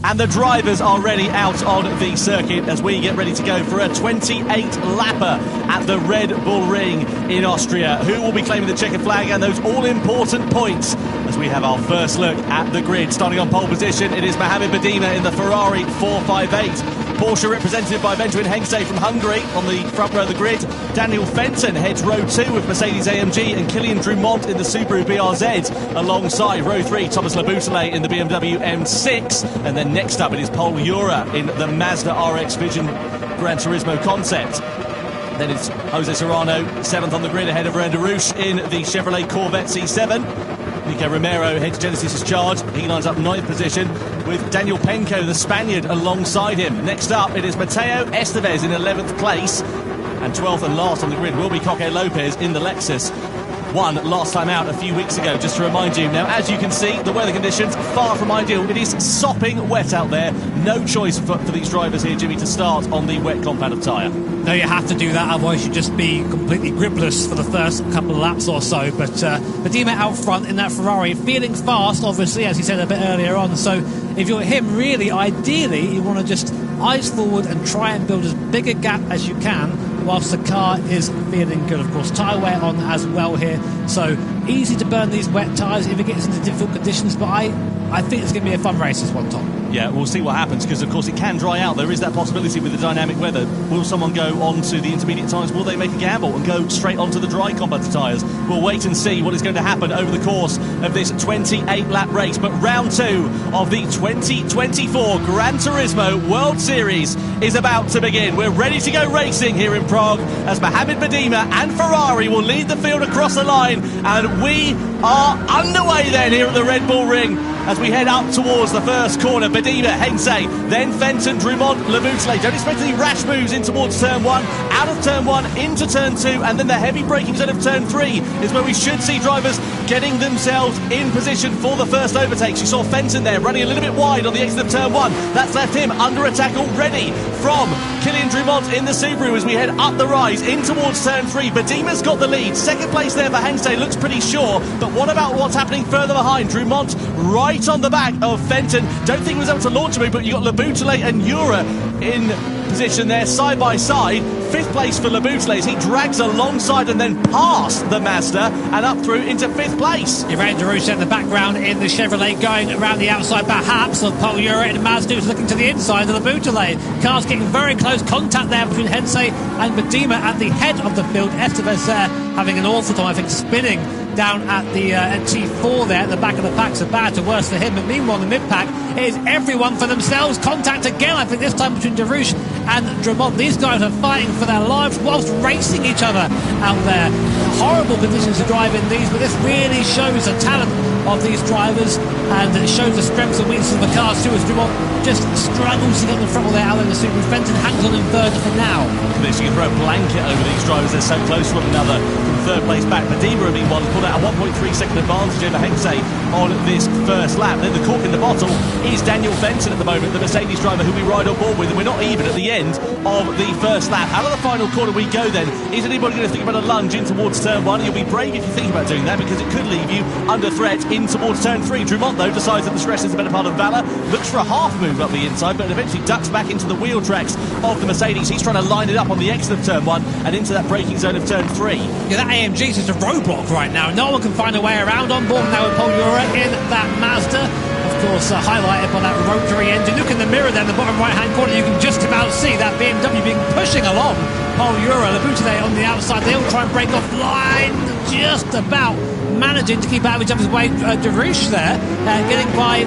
And the drivers are ready out on the circuit as we get ready to go for a 28-lapper at the Red Bull Ring in Austria. Who will be claiming the checkered flag and those all-important points as we have our first look at the grid. Starting on pole position, it is Mohamed Badima in the Ferrari 458. Porsche represented by Benjamin Hengste from Hungary on the front row of the grid. Daniel Fenton heads row 2 with Mercedes-AMG and Kylian Drumont in the Subaru BRZ alongside row 3 Thomas Laboutelle in the BMW M6. And then next up it is Paul Ura in the Mazda RX Vision Gran Turismo concept. Then it's Jose Serrano 7th on the grid ahead of Romain Rouge in the Chevrolet Corvette C7. Nico Romero heads Genesis's charge. He lines up 9th position with Daniel Penco, the Spaniard, alongside him. Next up, it is Mateo Estevez in 11th place. And 12th and last on the grid will be Coque Lopez in the Lexus. Won last time out a few weeks ago, just to remind you. Now, as you can see, the weather conditions are far from ideal. It is sopping wet out there. No choice for these drivers here, Jimmy, to start on the wet compound of tyre. No, you have to do that, otherwise you'd just be completely gripless for the first couple of laps or so. But Badima out front in that Ferrari, feeling fast, obviously, as he said a bit earlier on. So if you're him, really, ideally, you want to just eyes forward and try and build as big a gap as you can whilst the car is feeling good. Of course, tyre wear on as well here, so easy to burn these wet tyres if it gets into difficult conditions. But I think it's going to be a fun race this one, Tom. Yeah, we'll see what happens, because of course it can dry out. There is that possibility with the dynamic weather. Will someone go on to the intermediate tyres? Will they make a gamble and go straight onto the dry compound tyres? We'll wait and see what is going to happen over the course of this 28-lap race. But round 2 of the 2024 Gran Turismo World Series is about to begin. We're ready to go racing here in Prague as Mohamed Badima and Ferrari will lead the field across the line, and we are underway then here at the Red Bull Ring as we head up towards the first corner. Badima, Hengste, then Fenton, Drumont, Laboutelle. Don't expect any rash moves in towards turn 1, out of turn 1 into turn 2, and then the heavy braking zone of turn 3 is where we should see drivers getting themselves in position for the first overtakes. You saw Fenton there running a little bit wide on the exit of turn 1. That's left him under attack already from Kylian Drumont in the Subaru as we head up the rise in towards turn 3. Badima's got the lead. Second place there for Hengste, looks pretty sure. But what about what's happening further behind? Drumont right on the back of Fenton. Don't think he was able to launch a move, but you got Laboutelle and Ura in position there side by side. 5th place for Laboutelle as he drags alongside and then past the Mazda and up through into 5th place. Romain Rouge in the background in the Chevrolet going around the outside perhaps of Paul Ura, and Mazda is looking to the inside of Laboutelle. Cars getting very close contact there between Hengste and Badima at the head of the field. Estevez there having an awful time, I think, spinning down at the T4 there at the back of the pack, so bad to worse for him. But meanwhile, in the mid-pack, it is everyone for themselves. Contact again, I think this time between Darush and Drummond. These guys are fighting for their lives whilst racing each other out there. Horrible conditions to drive in these, but this really shows the talent of these drivers, and it shows the strengths and weaknesses of the cars too, as Drummond just struggles to get the throttle there out in the Subaru. Fenton hangs on in third for now. This, you can throw a blanket over these drivers, they're so close to one another. From third place back, Medema meanwhile pulled out a 1.3-second advantage over Hensei on this first lap. Then the cork in the bottle is Daniel Fenton at the moment, the Mercedes driver who we ride on board with, and we're not even at the end of the first lap. Out of the final corner we go then. Is anybody going to think about a lunge in towards turn 1? You'll be brave if you think about doing that, because it could leave you under threat in towards turn 3. Drummond, though, decides that the stress is the better part of Valor, looks for a half move up the inside, but eventually ducks back into the wheel tracks of the Mercedes. He's trying to line it up on the exit of turn 1 and into that braking zone of turn 3. Yeah, that AMG is just a roadblock right now. No one can find a way around. On board now with Paul Ura in that Mazda. Of course, highlighted by that rotary engine. Look in the mirror there in the bottom right-hand corner. You can just about see that BMW being pushing along. Paul Ura, the Bouteille on the outside. They all try and break off line. Just about managing to keep out of each other's way. Darush there, getting by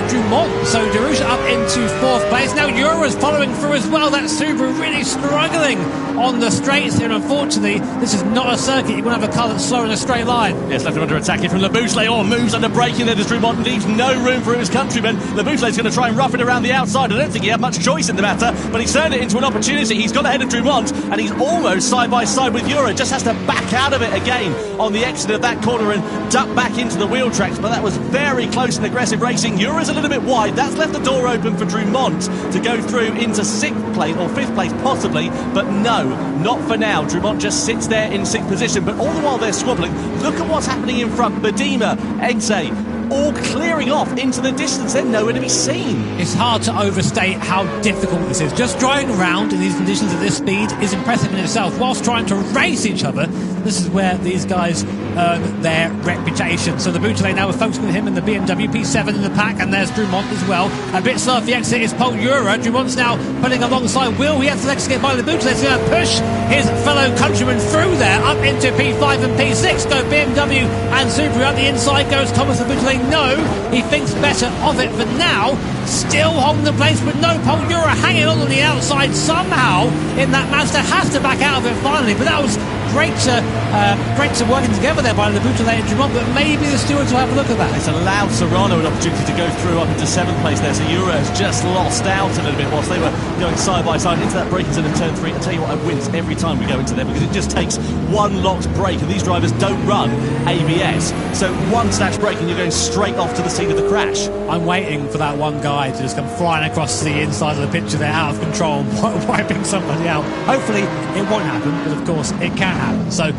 Drummond. So Darush up into fourth place. Now Ura's following through as well. That Subaru really struggling on the straights here. And unfortunately, this is not a circuit. You want to have a car that's slow in a straight line. Yes, left him under attack here from Lebousley. Oh, moves under braking there. Drummond leaves no room for his countryman. Lebousley's going to try and rough it around the outside. I don't think he had much choice in the matter, but he's turned it into an opportunity. He's got ahead of Drummond, and he's almost side by side with Ura. Just has to back out of it again on the exit of that corner and duck back into the wheel tracks. But that was very close and aggressive racing. Ura's a little bit wide. That's left the door open for Drummond to go through into 6th place or 5th place possibly, but no, not for now. Drummond just sits there in 6th position, but all the while they're squabbling. Look at what's happening in front. Medema, Exe, all clearing off into the distance. They're nowhere to be seen. It's hard to overstate how difficult this is. Just driving around in these conditions at this speed is impressive in itself. Whilst trying to race each other, this is where these guys earn their reputation. So the Bouteille now, we're focusing on him in the BMW P7 in the pack, and there's Drummond as well. A bit slow off the exit is Paul Ura. Drummond's now pulling alongside Will. He has to exit by the Bouteille. He's going to push his fellow countryman through there, up into P5 and P6. Go BMW and Subaru. Out the inside goes Thomas the Bouteille. No, he thinks better of it, but now still holding the place with no Paul Ura hanging on the outside somehow in that Mazda. Has to back out of it finally, but that was great to working together there by the Bouteille and Drummond, but maybe the stewards will have a look at that. It's allowed Serrano an opportunity to go through up into 7th place there, so Ura has just lost out a little bit whilst they were going side by side into that braking zone of turn 3. I tell you what, I wince every time we go into there, because it just takes one locked brake, and these drivers don't run ABS, so one snatch brake and you're going straight off to the scene of the crash. I'm waiting for that one guy to just come flying across the inside of the picture there, out of control, wiping somebody out. Hopefully it won't happen, but of course it can happen. So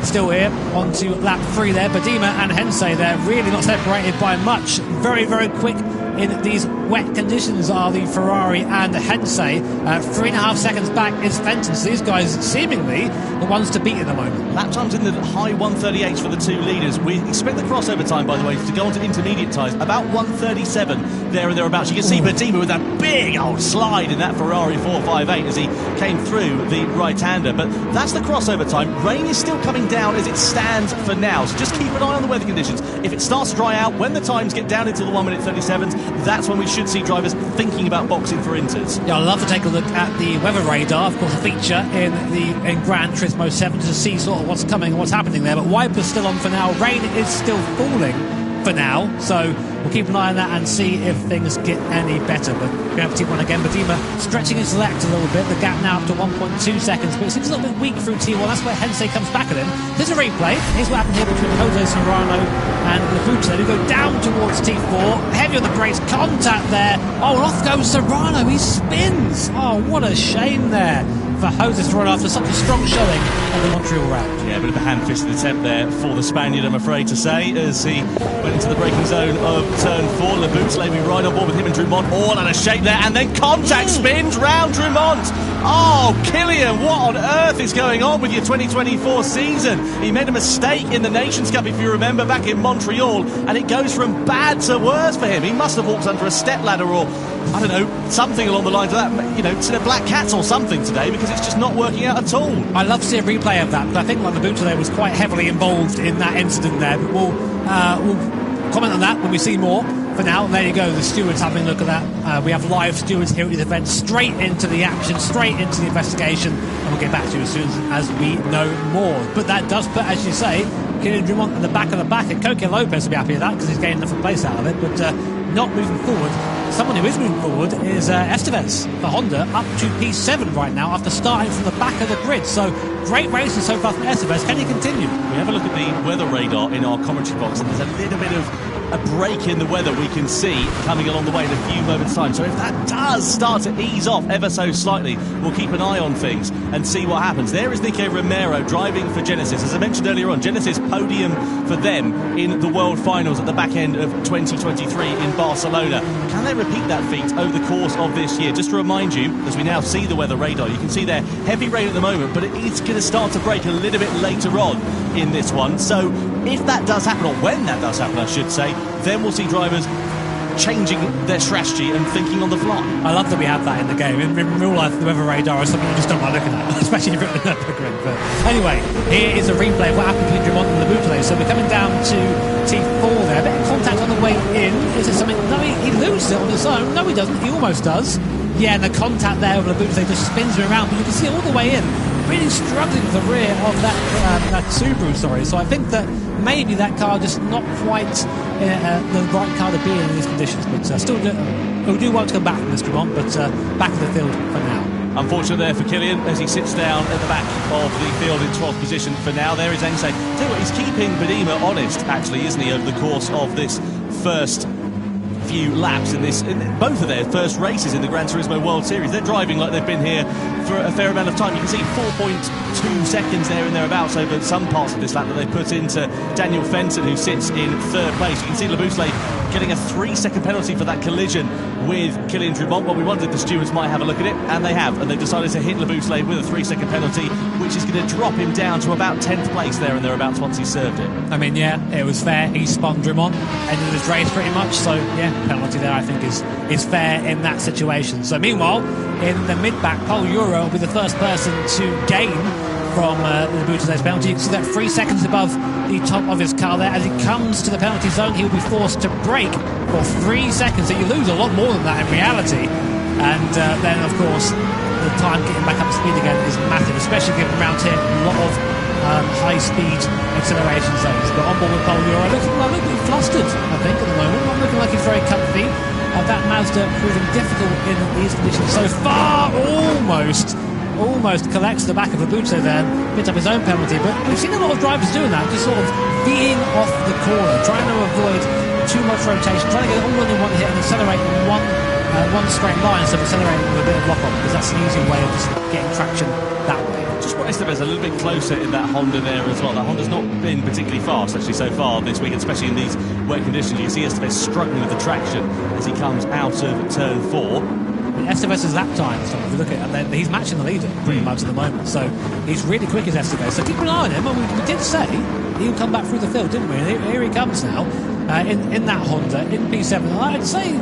still here on to lap 3 there. Medema and Hensei there, really not separated by much. Very, very quick in these wet conditions are the Ferrari and the Hensei. 3.5 seconds back is Fenton. So these guys seemingly the ones to beat at the moment. Lap times in the high 138s for the two leaders. We expect the crossover time, by the way, to go on to intermediate tyres about 137 there and thereabouts. You can see Medema with that big old slide in that Ferrari 458 as he came through the right-hander. But that's the crossover time. Rain is still coming down as it stands for now, so just keep an eye on the weather conditions. If it starts to dry out, when the times get down into the 1:37s, that's when we should see drivers thinking about boxing for inters. Yeah, I'd love to take a look at the weather radar, of course, a feature in Gran Turismo 7 to see sort of what's coming and what's happening there. But wipers still on for now. Rain is still falling for now, so we'll keep an eye on that and see if things get any better. But we're going to have to T1 again. Medema stretching his legs a little bit. The gap now up to 1.2 seconds, but it seems a little bit weak through T1. That's where Hensei comes back at him. Here's a replay. Here's what happened here between Jose Serrano and Lefouche, who go down towards T4. Heavy on the brakes, contact there. Oh, and off goes Serrano. He spins. Oh, what a shame there for Jose Serrano after such a strong showing on the Montreal round. Yeah, a bit of a hand-fisted attempt there for the Spaniard, I'm afraid to say, as he went into the braking zone of turn 4. Lebousley, we ride on board with him and Drummond, all out of shape there, and then contact spins round Drummond. Oh, Killian, what on earth is going on with your 2024 season? He made a mistake in the Nations Cup, if you remember, back in Montreal, and it goes from bad to worse for him. He must have walked under a step ladder or, I don't know, something along the lines of that, you know, to the Black Cats or something today, because because it's just not working out at all. I love to see a replay of that, but I think like the Boutelet was quite heavily involved in that incident there. But we'll comment on that when we see more. For now, there you go, the stewards having a look at that. We have live stewards here at the event, straight into the action, straight into the investigation, and we'll get back to you as soon as we know more. But that does put, as you say, Kylian Drummond at the back of the back, and Coque Lopez will be happy with that because he's getting enough of a place out of it, but not moving forward. Someone who is moving forward is Estevez for Honda, up to P7 right now after starting from the back of the grid. So great racing so far from Estevez. Can he continue? We have a look at the weather radar in our commentary box, and there's a little bit of a break in the weather we can see coming along the way in a few moments' time. So if that does start to ease off ever so slightly, we'll keep an eye on things and see what happens. There is Nico Romero driving for Genesis. As I mentioned earlier on, Genesis podium for them in the World Finals at the back end of 2023 in Barcelona. Can they repeat that feat over the course of this year? Just to remind you, as we now see the weather radar, you can see there heavy rain at the moment, but it is going to start to break a little bit later on in this one. So if that does happen, or when that does happen I should say, then we'll see drivers changing their strategy and thinking on the fly. I love that we have that in the game. In real life, the weather radar is something you just don't like looking at, especially if you're in the grid. But anyway, here is a replay of what happened between Drummond and the Boutelet. So we're coming down to T4 there. A bit of contact on the way in. Is it something? No, he loses it on his own. No, he doesn't. He almost does. Yeah, and the contact there with the Boutelet just spins him around, but you can see all the way in. Really struggling with the rear of that Subaru, sorry. So I think that maybe that car just not quite the right car to be in these conditions. But still, we do want to come back from this Drummond, but back to the field for now. Unfortunate there for Kylian as he sits down at the back of the field in 12th position for now. There is Ense. Tell you what, he's keeping Bedima honest, actually, isn't he, over the course of this first few laps in both of their first races in the Gran Turismo World Series. They're driving like they've been here for a fair amount of time. You can see 4.2 seconds there and thereabouts over some parts of this lap that they put into Daniel Fenton, who sits in third place. You can see Labuschagne getting a 3-second penalty for that collision with Kylian Drummond. Well, we wondered if the stewards might have a look at it, and they have, and they've decided to hit Labuschagne with a 3-second penalty, which is going to drop him down to about 10th place there and thereabouts once he served it. I mean, yeah, it was fair. He spun Drummond, ended his race pretty much, so yeah, penalty there I think is fair in that situation. So meanwhile, in the mid-back, Paul Euro will be the first person to gain from the Boutelet's penalty. You can see that 3 seconds above the top of his car there. As he comes to the penalty zone, he will be forced to brake for 3 seconds. So you lose a lot more than that in reality. And then, of course, the time getting back up to speed again is massive, especially given around here a lot of high-speed acceleration zones. But on board with Paul Euro, looking flustered, I think, at the moment. Not looking like he's very comfy. That Mazda proving difficult in these conditions so far. Almost collects the back of the Boutelet there and picks up his own penalty. But we've seen a lot of drivers doing that, just sort of being off the corner, trying to avoid too much rotation, trying to get all in one hit and accelerate in one straight line instead of accelerating with a bit of lock-on, because that's an easy way of just getting traction that way. Just brought Estevez a little bit closer in that Honda there as well. That Honda's not been particularly fast actually so far this week, especially in these wet conditions. You can see Estevez struggling with the traction as he comes out of turn 4. Estevez's lap time, so if you look at it, and then he's matching the leader pretty much at the moment, so he's really quick as Estevez, so keep an eye on him. And we did say he'll come back through the field, didn't we? And here he comes now in that Honda in P7. I'd say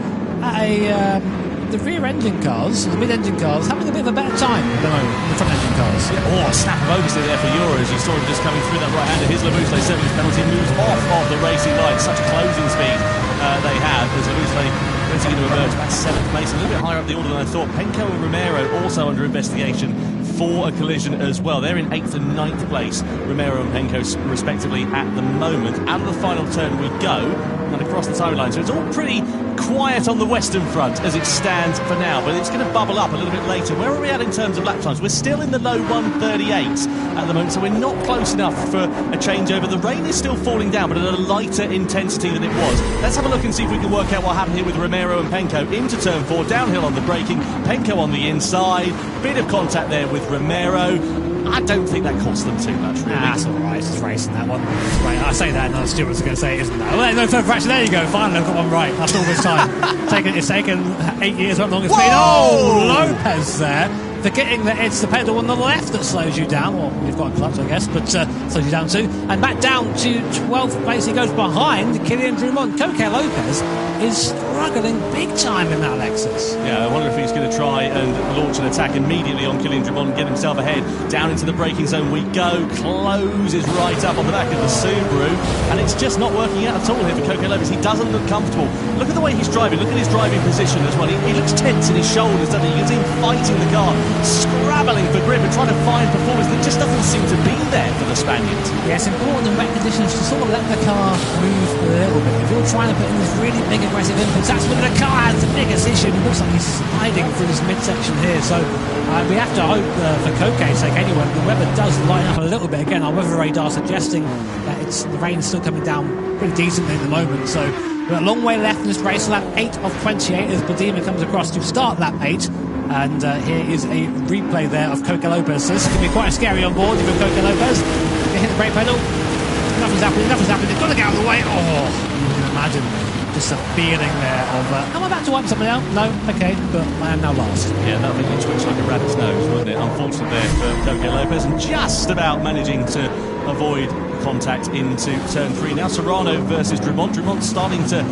the rear engine cars, the mid engine cars, having a bit of a better time at the moment than the front engine cars. Yeah. Snap of oversteer there for Euro as you saw him just coming through that right hander. His Labuschagne service penalty moves off of the racing line. Such closing speed they have as Labuschagne going to emerge back 7th place, a little bit higher up the order than I thought. Penko and Romero also under investigation for a collision as well. They're in 8th and 9th place, Romero and Penko respectively at the moment. Out of the final turn we go, and across the timeline. So it's all pretty quiet on the western front as it stands for now, but it's going to bubble up a little bit later. Where are we at in terms of lap times? We're still in the low 138s at the moment, so we're not close enough for a changeover. The rain is still falling down, but at a lighter intensity than it was. Let's have a look and see if we can work out what happened here with Romero and Penko into turn 4, downhill on the braking, Penko on the inside, bit of contact there with Romero. I don't think that cost them too much, really. That's all right, it's racing that one. Right, I say that, and the stewards are going to say, isn't that? Well, no further action. There you go. Finally, I've got one right. That's all this time. It's taken 8 years, how long it's been. Oh, Lopez there. Forgetting that it's the pedal on the left that slows you down. Well, you've got a clutch, I guess, but slows you down too. And back down to 12th place. He goes behind Kylian Drummond. Coque Lopez is struggling big time in that Lexus. Yeah, I wonder if he's going to try and launch an attack immediately on Kylian Drebon and get himself ahead. Down into the braking zone we go. Closes right up on the back of the Subaru, and it's just not working out at all here for Coco Lopez. He doesn't look comfortable. Look at the way he's driving. Look at his driving position as well. He looks tense in his shoulders, doesn't he? You can see him fighting the car, scrabbling for grip and trying to find performance that just doesn't seem to be there for the Spaniard. Yeah, it's important in wet conditions to sort of let the car move a little bit. If you're trying to put in this really big aggressive inputs, that's when the car has the biggest issue. It looks like he's sliding through this midsection here, so we have to hope for Koke's sake anyway, the weather does lighten up a little bit. Again, our weather radar suggesting that the rain's still coming down pretty decently at the moment, so we've got a long way left in this race. Lap 8 of 28 as Badima comes across to start lap 8. And here is a replay there of Coco Lopez. So this is going to be quite scary on board with Coco Lopez. They hit the brake pedal. Nothing's happening. They've got to get out of the way. Oh, you can imagine just a feeling there of, am I about to wipe something out? No? Okay, but I am now last. Yeah, that would make you twitch like a rabbit's nose, wouldn't it? Unfortunate there for Coco Lopez, and just about managing to avoid contact into turn 3. Now Serrano versus Drebon. Drebon starting to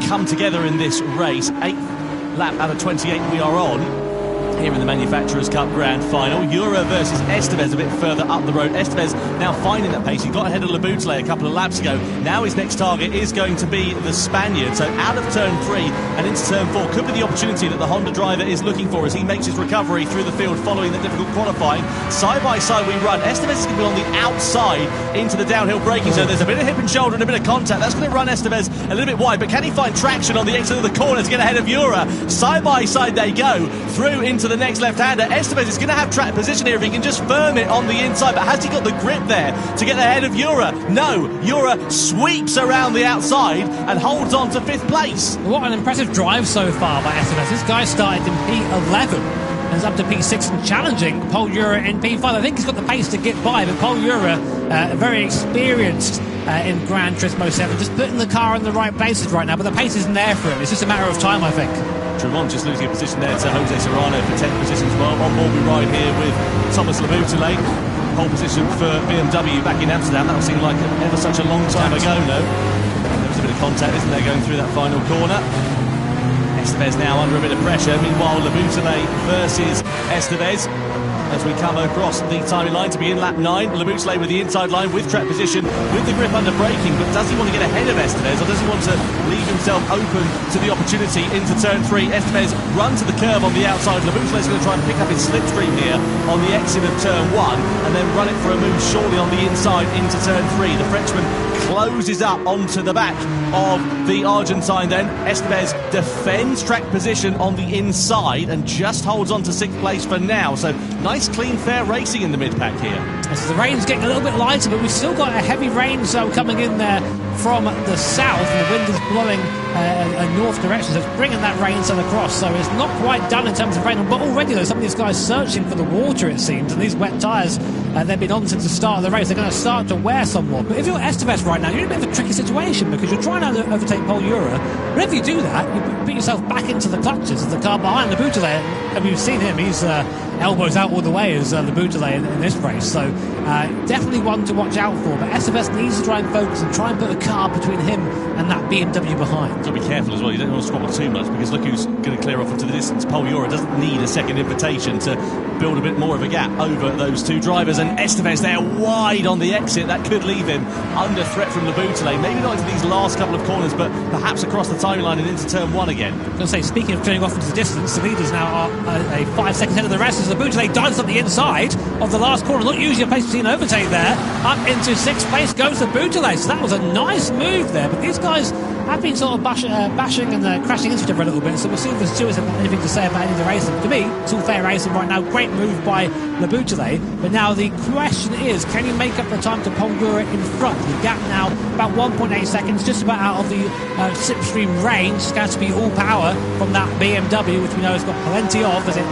come together in this race. 8th lap out of 28 we are on here in the Manufacturers' Cup Grand Final. Jura versus Estevez a bit further up the road. Estevez now finding that pace. He got ahead of Laboutelet a couple of laps ago. Now his next target is going to be the Spaniard. So out of turn 3 and into turn 4 could be the opportunity that the Honda driver is looking for as he makes his recovery through the field following the difficult qualifying. Side by side we run. Estevez is going to be on the outside into the downhill braking zone. There's a bit of hip and shoulder and a bit of contact. That's going to run Estevez a little bit wide, but can he find traction on the exit of the corner to get ahead of Jura? Side by side they go through into the next left-hander. Estevez is going to have track position here if he can just firm it on the inside, but has he got the grip there to get ahead of Jura? No, Jura sweeps around the outside and holds on to 5th place. What an impressive drive so far by Estevez. This guy started in P11 and is up to P6 and challenging Paul Jura in P5. I think he's got the pace to get by, but Paul Jura, very experienced in Gran Turismo 7, just putting the car in the right places right now, but the pace isn't there for him. It's just a matter of time, I think. Drebon just losing a position there to Jose Serrano for 10th position as well. On board we ride here with Thomas Laboutelet. Pole position for BMW back in Amsterdam. That seemed like ever such a long time ago, no? There was a bit of contact, isn't there, going through that final corner. Estevez now under a bit of pressure. Meanwhile, Laboutelet versus Estevez as we come across the timing line to be in lap 9. Laboutelet with the inside line with track position, with the grip under braking, but does he want to get ahead of Estevez, or does he want to leave himself open to the opportunity into turn 3? Estevez runs to the curve on the outside. Laboutelet's going to try and pick up his slipstream here on the exit of turn 1 and then run it for a move shortly on the inside into turn 3. The Frenchman closes up onto the back of the Argentine then. Estevez defends track position on the inside and just holds on to 6th place for now. So nice, clean, fair racing in the mid-pack here. So the rain's getting a little bit lighter, but we've still got a heavy rain zone coming in there from the south, and the wind is blowing a north direction, so it's bringing that rain zone across. So it's not quite done in terms of rain, but already though some of these guys searching for the water, it seems, and these wet tyres they've been on since the start of the race. They're going to start to wear somewhat. But if you're Estevez right now, you're in a bit of a tricky situation because you're trying to overtake Paul Jura. But if you do that, you put yourself back into the clutches of the car behind Laboutelet, and we've seen him, he's elbows out all the way as Laboutelet in this race. So definitely one to watch out for. But Estevez needs to try and focus and try and put a car between him and that BMW behind. You've got to be careful as well. You don't want to squabble too much because look who's going to clear off into the distance. Paul Jura doesn't need a second invitation to build a bit more of a gap over those two drivers, and Estevez there wide on the exit. That could leave him under threat from Laboutelet. Maybe not into these last couple of corners, but perhaps across the timeline and into turn 1 again. I was going to say, speaking of turning off into the distance, the leaders now are a 5 seconds ahead of the rest as Laboutelet dives up the inside of the last corner. Not usually a place to see an overtake there. Up into 6th place goes Laboutelet. So that was a nice move there, but these guys have been sort of bashing and crashing into each other a little bit, so we'll see if the stewards have anything to say about any of the racing. To me, it's all fair racing right now. Great move by Laboutelet, but now the question is, can you make up the time to Paul Jura in front? The gap now about 1.8 seconds, just about out of the slipstream range. It's going to be all power from that BMW, which we know has got plenty of as it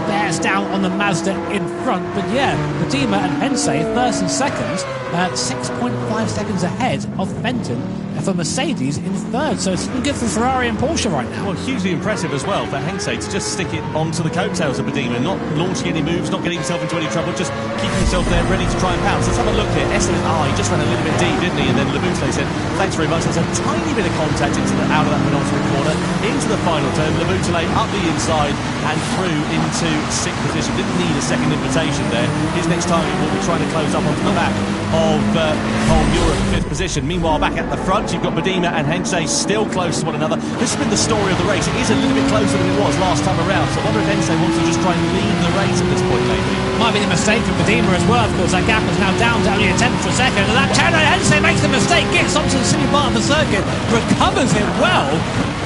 bears down on the Mazda in front. But yeah, Badima and Hensei, first and second, 6.5 seconds ahead of Fenton for Mercedes in third. So it's good for Ferrari and Porsche right now. Well, hugely impressive as well for Hengse to just stick it onto the coattails of Medina, not launching any moves, not getting himself into any trouble, just keeping himself there ready to try and pounce. Let's have a look here. Esteban, he just ran a little bit deep, didn't he? And then Laboutelet said, thanks very much. There's a tiny bit of contact out of that penultimate corner, into the final turn. Laboutelet up the inside and through into 6th position. Didn't need a second invitation there. His next target will be trying to close up onto the back of Pole Europe, 5th position. Meanwhile, back at the front, you've got Medina and Hengse still close to one another. This has been the story of the race. It is a little bit closer than it was last time around, so I wonder if Hengse wants to just try and lead the race at this point lately. Might be a mistake for Medina as well, of course. That gap is now down to only a tenth of a second, and that turn, Hengse makes the mistake, gets onto the silly part of the circuit, recovers it well.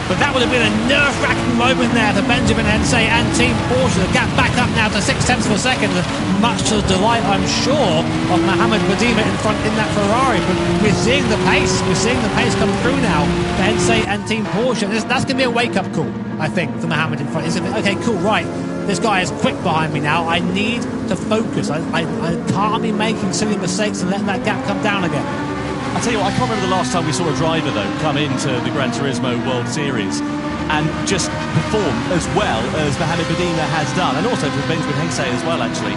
But that would have been a nerve-wracking moment there for Benjamin Hengse and Team Porsche. The gap back up now to 6/10 of a second, much to the delight, I'm sure, of Mohamed Medina in front in that Ferrari. But we're seeing the pace. We're seeing the pace come through now for Hengse and Team Porsche. That's going to be a wake-up call, I think, for Mohamed in front. Okay, cool, right. This guy is quick behind me now. I need to focus. I can't be making silly mistakes and letting that gap come down again. I tell you what, I can't remember the last time we saw a driver, though, come into the Gran Turismo World Series and just perform as well as Mohamed Medina has done, and also for Benjamin Hengse as well, actually,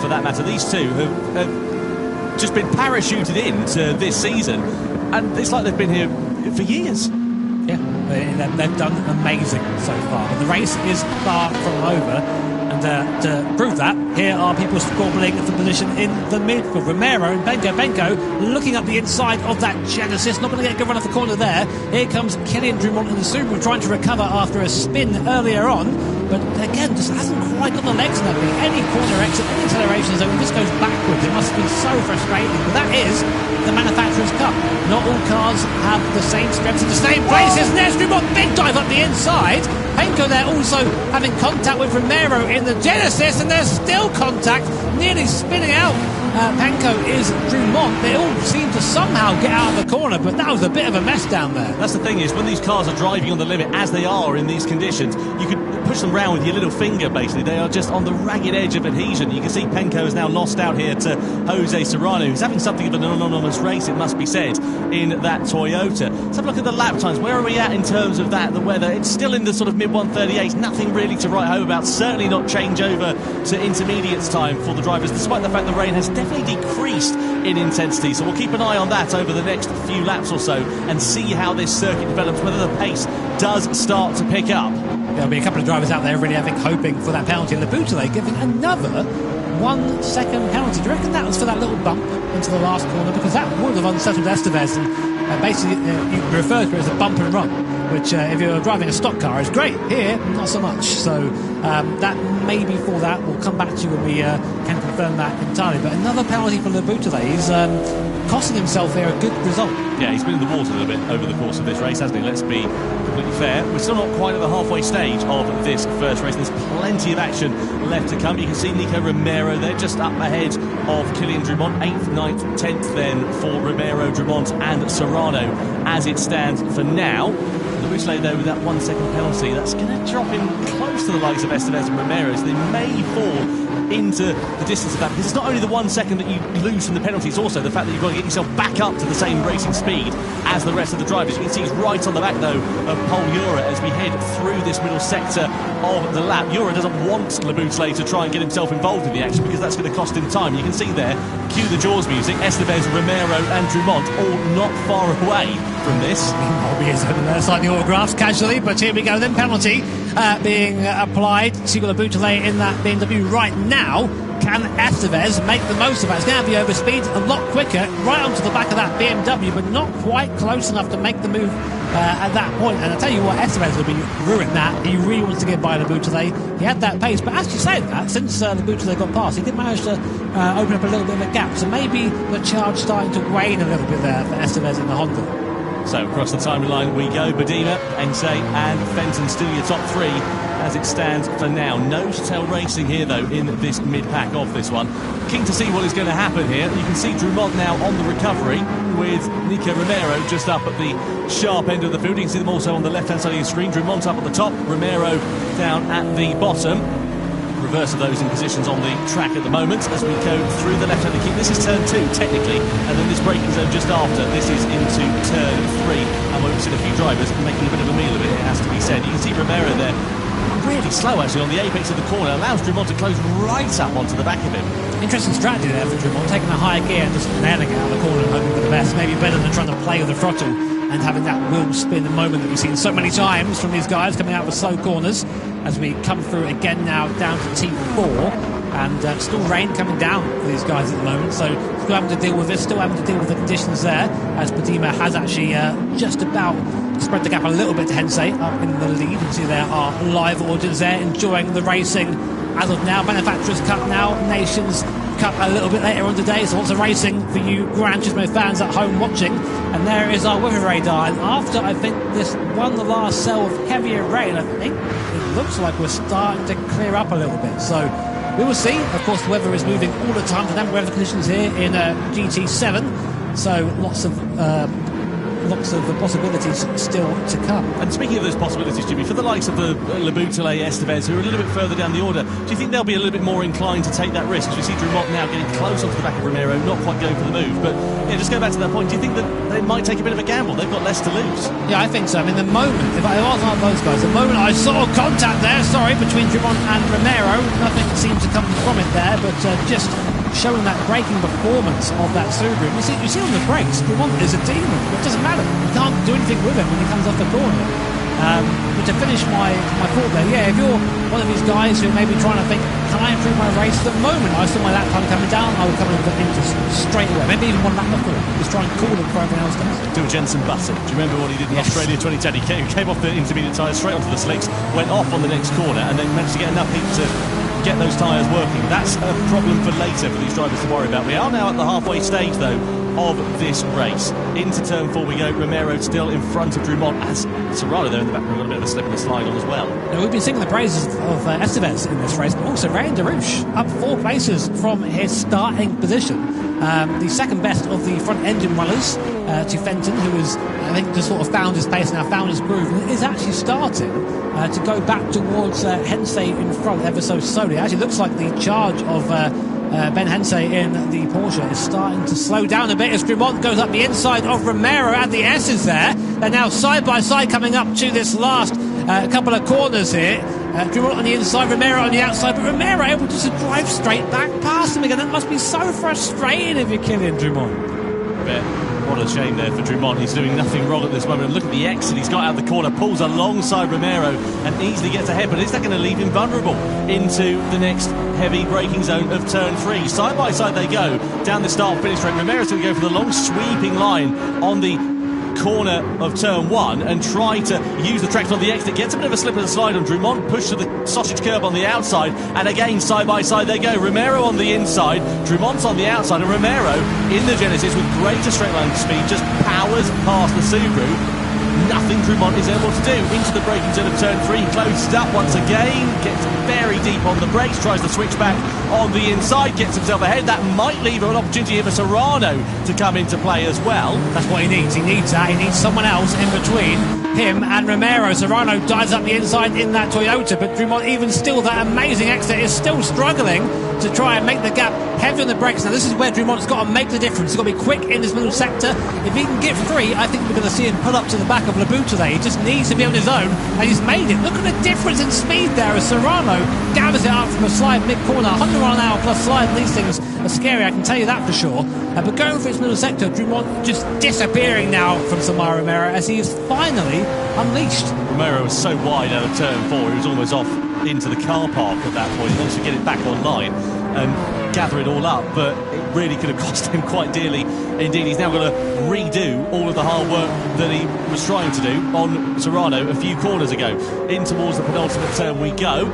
for that matter. These two have just been parachuted into this season, and it's like they've been here for years. Yeah, they've done amazing so far, but the race is far from over. And to prove that, here are people squabbling for position in the midfield. Romero and Benko looking up the inside of that Genesis. Not going to get a good run off the corner there. Here comes Kylian Drumont in the Subaru trying to recover after a spin earlier on. But again, just hasn't quite got the legs in that thing. Any corner exit, any acceleration zone, it just goes backwards. It must be so frustrating. But that is the Manufacturers' Cup. Not all cars have the same strengths in the same places. And there's Drumont, big dive up the inside. Penko there also having contact with Romero in the Genesis, and there's still contact, nearly spinning out. Penko is Drumont. They all seem to somehow get out of the corner, but that was a bit of a mess down there. That's the thing, is when these cars are driving on the limit, as they are in these conditions, you could push them round with your little finger, basically. They are just on the ragged edge of adhesion. You can see Penko has now lost out here to Jose Serrano, who's having something of an anonymous race, it must be said, in that Toyota. Let's have a look at the lap times. Where are we at in terms of that, the weather? It's still in the sort of mid-138s. Nothing really to write home about. Certainly not change over to intermediates time for the drivers, despite the fact the rain has definitely decreased in intensity. So we'll keep an eye on that over the next few laps or so and see how this circuit develops, whether the pace does start to pick up. There'll be a couple of drivers out there really, I think, hoping for that penalty. Laboutelet giving another 1 second penalty. Do you reckon that was for that little bump into the last corner? Because that would have unsettled Estevez, and basically you refer to it as a bump and run, which if you're driving a stock car is great. Here, not so much. So that may be for that. We'll come back to you when we can confirm that entirely. But another penalty for Laboutelet. He's costing himself here a good result. Yeah, he's been in the water a little bit over the course of this race, hasn't he? Let's be completely fair. We're still not quite at the halfway stage of this first race. There's plenty of action left to come. You can see Nico Romero there, just up ahead of Kylian Drumont. 8th, 9th, 10th then for Romero, Drumont and Serrano as it stands for now. Laboutelet though with that 1 second penalty, that's going to drop him close to the likes of Estevez and Romero, so they may fall into the distance of that, because it's not only the 1 second that you lose from the penalty, it's also the fact that you've got to get yourself back up to the same racing speed as the rest of the drivers. You can see he's right on the back though of Pole Euro as we head through this middle sector of the lap. Euro doesn't want Laboutelet to try and get himself involved in the action, because that's going to cost him time. You can see there, cue the Jaws music, Estevez, Romero and Drumont all not far away from this. Bobby is over there signing autographs casually, but here we go then. Penalty being applied to Laboutelet in that BMW right now. Can Estevez make the most of it? It's going to be over speed a lot quicker, right onto the back of that BMW, but not quite close enough to make the move at that point. And I tell you what, Estevez will be ruined that. He really wants to get by Laboutelet. He had that pace, but as you say that, since Laboutelet got past, he did manage to open up a little bit of a gap. So maybe the charge starting to wane a little bit there for Estevez in the Honda. So across the timeline we go. Medina, Hengse and Fenton still your top three as it stands for now. Nose-tail racing here though in this mid-pack of this one. Keen to see what is going to happen here. You can see Drumont now on the recovery with Nico Romero just up at the sharp end of the field. You can see them also on the left-hand side of your screen. Drumont up at the top, Romero down at the bottom. reverse of those in positions on the track at the moment as we go through the left-hand keep. This is turn 2 technically, and then this braking zone just after. This is into turn 3, and we've seen a few drivers making a bit of a meal of it, it has to be said. You can see Romero there really slow actually on the apex of the corner, allows Drummond to close right up onto the back of him. Interesting strategy there for Drummond, taking a high gear and just nailing it out of the corner and hoping for the best. Maybe better than trying to play with the throttle and having that wheel spin moment that we've seen so many times from these guys coming out of the slow corners. As we come through again now down to T4, and still rain coming down for these guys at the moment, so still having to deal with this, still having to deal with the conditions there, as Padima has actually just about spread the gap a little bit to Hensei up in the lead. You can see there are live audience there enjoying the racing as of now. Manufacturers Cup now, Nations Cup a little bit later on today, so lots of racing for you Gran Turismo fans at home watching. And there is our weather radar, and after I think this the last cell of heavier rain, I think it looks like we're starting to clear up a little bit, so we will see. Of course, the weather is moving all the time, dynamic weather conditions here in GT7, so lots of possibilities still to come. And speaking of those possibilities, Jimmy, for the likes of the Labutale, Estevez, who are a little bit further down the order, do you think they'll be a little bit more inclined to take that risk? Because we see Drummond now getting close onto the back of Romero, not quite going for the move. But yeah, just go back to that point, do you think that they might take a bit of a gamble? They've got less to lose. Yeah, I think so. I mean, the moment, if I was one of those guys, the moment I saw contact there, between Drummond and Romero, nothing seemed to come from it there, but just showing that braking performance of that Subaru. You see on the brakes, Drummond is a demon. It doesn't matter. You can't do anything with him when he comes off the corner. But to finish my thought there, yeah, if you're one of these guys who may be trying to think, can I improve my race? The moment I saw my lap time coming down, I would come into straight away. Maybe even one lap before. Just try and call him for everyone else does. Do a Jensen Button. Do you remember what he did in Australia 2010? He came off the intermediate tyres straight onto the slicks, went off on the next corner, and then managed to get enough heat to get those tyres working. That's a problem for later for these drivers to worry about. We are now at the halfway stage, though, of this race. Into turn 4 we go. Romero still in front of Drummond, as Serrano there in the back got a bit of a slip and a slide on as well. Now, we've been singing the praises of Estevez in this race, but also Ryan Darouche up 4 places from his starting position. The second best of the front engine runners to Fenton, who is, I think, just sort of found his pace now, found his groove, and is actually starting to go back towards Hensei in front ever so slowly. It actually looks like the charge of Ben Hensei in the Porsche is starting to slow down a bit as Drummond goes up the inside of Romero at the S's there. They're now side by side coming up to this last couple of corners here. Drummond on the inside, Romero on the outside, but Romero able to drive straight back past him again. That must be so frustrating if you're killing Drummond. What a shame there for Drummond. He's doing nothing wrong at this moment. And look at the exit. He's got out the corner, pulls alongside Romero and easily gets ahead. But is that going to leave him vulnerable into the next heavy braking zone of turn 3? Side by side they go down the start-finish straight. Romero's going to go for the long sweeping line on the corner of turn 1 and try to use the traction on the exit. Gets a bit of a slip and a slide on Drummond, pushed to the sausage curb on the outside, and again side by side they go. Romero on the inside, Drummond's on the outside, and Romero in the Genesis with greater straight line speed just powers past the Subaru. Nothing Drummond is able to do. Into the braking zone of turn 3, closes up once again, gets very deep on the brakes, tries to switch back on the inside, gets himself ahead. That might leave an opportunity here for Serrano to come into play as well. That's what he needs. He needs that. He needs someone else in between him and Romero. Serrano dives up the inside in that Toyota, but Drummond, even still, that amazing exit, is still struggling to try and make the gap heavy on the brakes. Now, this is where Drummond's got to make the difference. He's got to be quick in this middle sector. If he can get free, I think we're going to see him pull up to the back of Labu today. He just needs to be on his own, and he's made it. Look at the difference in speed there as Serrano gathers it up from a slide mid-corner. 100 mile an hour plus slide. These things are scary, I can tell you that for sure. But going for his middle sector, Drummond just disappearing now from Samara Romero as he is finally unleashed. Romero was so wide out of turn 4, he was almost off into the car park at that point. He wants to get it back online and gather it all up, but it really could have cost him quite dearly indeed. He's now got to redo all of the hard work that he was trying to do on Serrano a few corners ago. In towards the penultimate turn we go.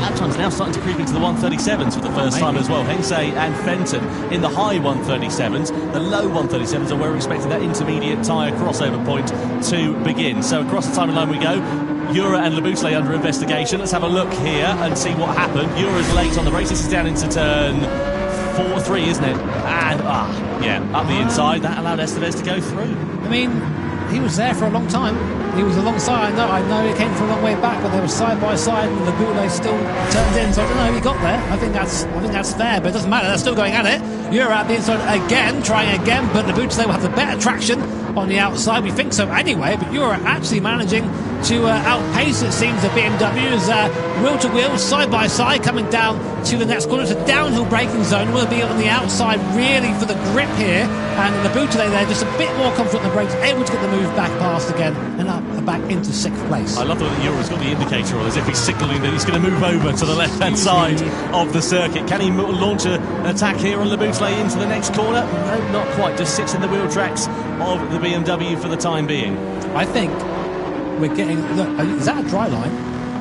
Lap time's now starting to creep into the 137s for the first time as well. Hensei and Fenton in the high 137s. The low 137s are where we're expecting that intermediate tyre crossover point to begin. So across the timing line we go. Ura and Labusle under investigation. Let's have a look here and see what happened. Ura's late on the race. This is down into turn 4-3, isn't it? And, yeah, up the inside. That allowed Estevez to go through. I mean, he was there for a long time. He was alongside. I know he came from a long way back, but they were side by side, and the bootleg still turned in. So I don't know if he got there. I think that's fair, but it doesn't matter. They're still going at it. You're at the inside again, trying again, but the bootleg will have the better traction on the outside. We think so anyway, but you're actually managing to outpace, it seems, the BMWs wheel to wheel, side by side, coming down to the next corner. It's a downhill braking zone. We'll be on the outside really for the grip here, and the bootleg there just a bit more confident in the brakes, able to get the move back past again and up and back into 6th place. I love that Euro's got the indicator on as if he's signalling that he's going to move over to the left-hand side of the circuit. Can he launch an attack here on the bootleg into the next corner? No, not quite. Just sits in the wheel tracks of the BMW for the time being. I think we're getting... Look, is that a dry line?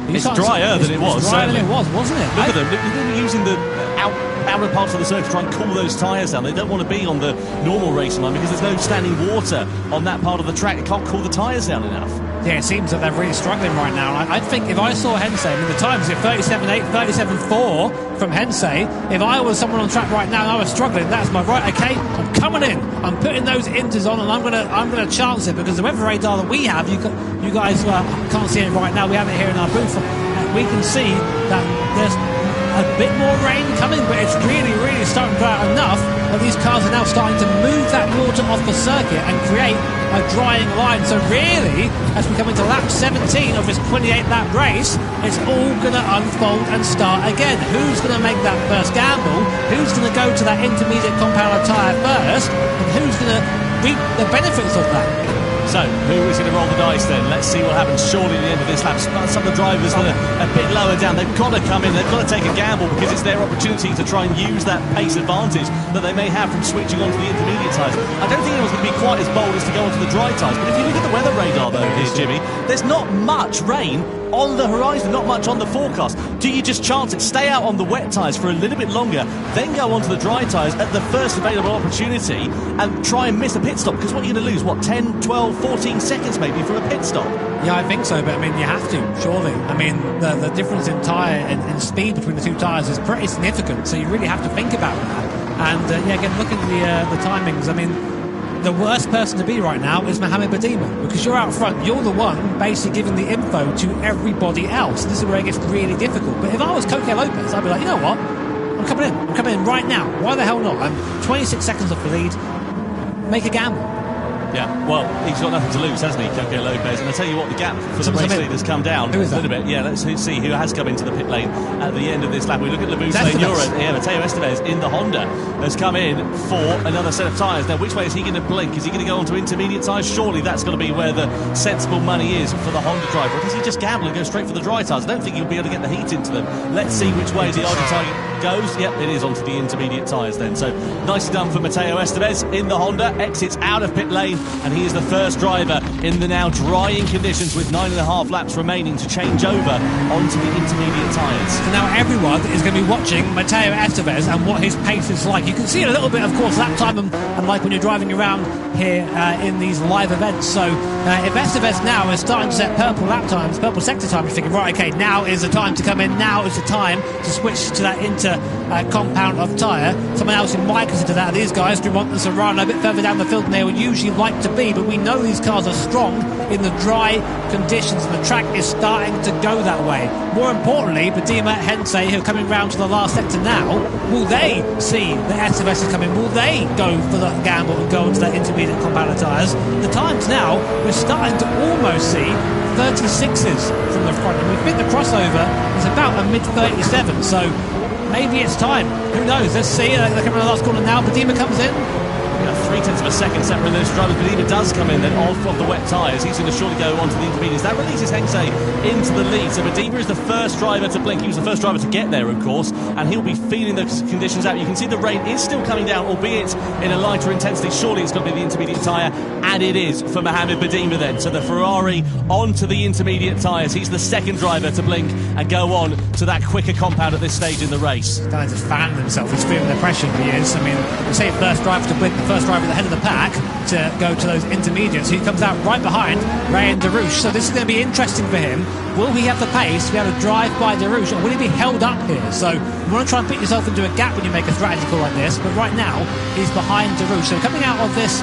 It's drier than it was. It's drier than it was, wasn't it? Look at them. They're using the outer parts of the circuit to try and cool those tyres down. They don't want to be on the normal racing line because there's no standing water on that part of the track. It can't cool the tyres down enough. Yeah, it seems that they're really struggling right now. I think if I saw Hensei, I mean, the times are 37.8, 37.4 from Hensei. If I was someone on track right now and I was struggling, that's my right. Okay, I'm coming in. I'm putting those inters on, and I'm gonna chance it because the weather radar that we have, you guys can't see it right now. We have it here in our booth. We can see that there's a bit more rain coming, but it's really, really starting to dry out enough that these cars are now starting to move that water off the circuit and create a drying line. So really, as we come into lap 17 of this 28-lap race, it's all going to unfold and start again. Who's going to make that first gamble? Who's going to go to that intermediate compound tyre first? And who's going to reap the benefits of that? So, who is going to roll the dice then? Let's see what happens. Surely at the end of this lap, some of the drivers that are a bit lower down, they've got to come in, they've got to take a gamble because it's their opportunity to try and use that pace advantage that they may have from switching onto the intermediate tyres. I don't think anyone's going to be quite as bold as to go onto the dry tyres, but if you look at the weather radar though, here's Jimmy, there's not much rain on the horizon, not much on the forecast. Do you just chance it, stay out on the wet tyres for a little bit longer, then go onto the dry tyres at the first available opportunity and try and miss a pit stop? Because what are you going to lose? What, 10, 12, 14 seconds maybe from a pit stop? Yeah, I think so, but I mean, you have to, surely. I mean, the difference in tyre and speed between the two tyres is pretty significant, so you really have to think about that. And yeah, again, looking at the timings, I mean, the worst person to be right now is Mohamed Badima, because you're out front, you're the one basically giving the info to everybody else. This is where it gets really difficult. But if I was Coque Lopez, I'd be like, you know what? I'm coming in right now. Why the hell not? I'm 26 seconds off the lead. Make a gamble. Yeah, well, he's got nothing to lose, hasn't he, Coque Lopez? And I'll tell you what, the gap for the race lead has come down a little bit. Yeah, let's see who has come into the pit lane at the end of this lap. We look at the Labuse lane, Matteo Estevez in the Honda has come in for another set of tyres. Now, which way is he going to blink? Is he going to go onto intermediate tyres? Surely that's going to be where the sensible money is for the Honda driver. Or does he just gamble and go straight for the dry tyres? I don't think he'll be able to get the heat into them. Let's see which way the Argentine goes. Yep, it is onto the intermediate tyres then. So, nicely done for Matteo Estevez in the Honda. Exits out of pit lane, and he is the first driver in the now drying conditions with 9.5 laps remaining to change over onto the intermediate tyres. So now everyone is going to be watching Matteo Estevez and what his pace is like. You can see a little bit, of course, lap time and like when you're driving around here in these live events. So if Estevez now is starting to set purple lap times, purple sector time, you're thinking, right, okay, now is the time to come in, now is the time to switch to that compound of tyre. Someone else who might consider that, these guys, Dumont and Serrano, a bit further down the field than they would usually like to be, but we know these cars are strong in the dry conditions, and the track is starting to go that way. More importantly, Badima, Hensei, who are coming round to the last sector now, will they see that Estevez is coming? Will they go for the gamble and go into that intermediate compound tyres? The times now, we're starting to almost see 36s from the front, and we think the crossover is about a mid-37, so maybe it's time. Who knows? Let's see. They're coming to the last corner now. Badima comes in. 0.3 of a second separate those drivers. Badima does come in then off of the wet tyres. He's going to surely go onto the intermediates. That releases Hensei into the lead. So Badima is the first driver to blink. He was the first driver to get there, of course, and he'll be feeling the conditions out. You can see the rain is still coming down, albeit in a lighter intensity. Surely it's going to be the intermediate tyre, and it is for Mohamed Badima then. So the Ferrari onto the intermediate tyres. He's the second driver to blink and go on to that quicker compound at this stage in the race. He's starting to fan himself. He's feeling the pressure. He is. I mean, we say first driver to blink, the first driver driver at the head of the pack to go to those intermediates. He comes out right behind Ray and Darush. So this is going to be interesting for him. Will he have the pace to be able to drive by Darush, or will he be held up here? So you want to try and put yourself into a gap when you make a strategy call like this, but right now he's behind Darush. So coming out of this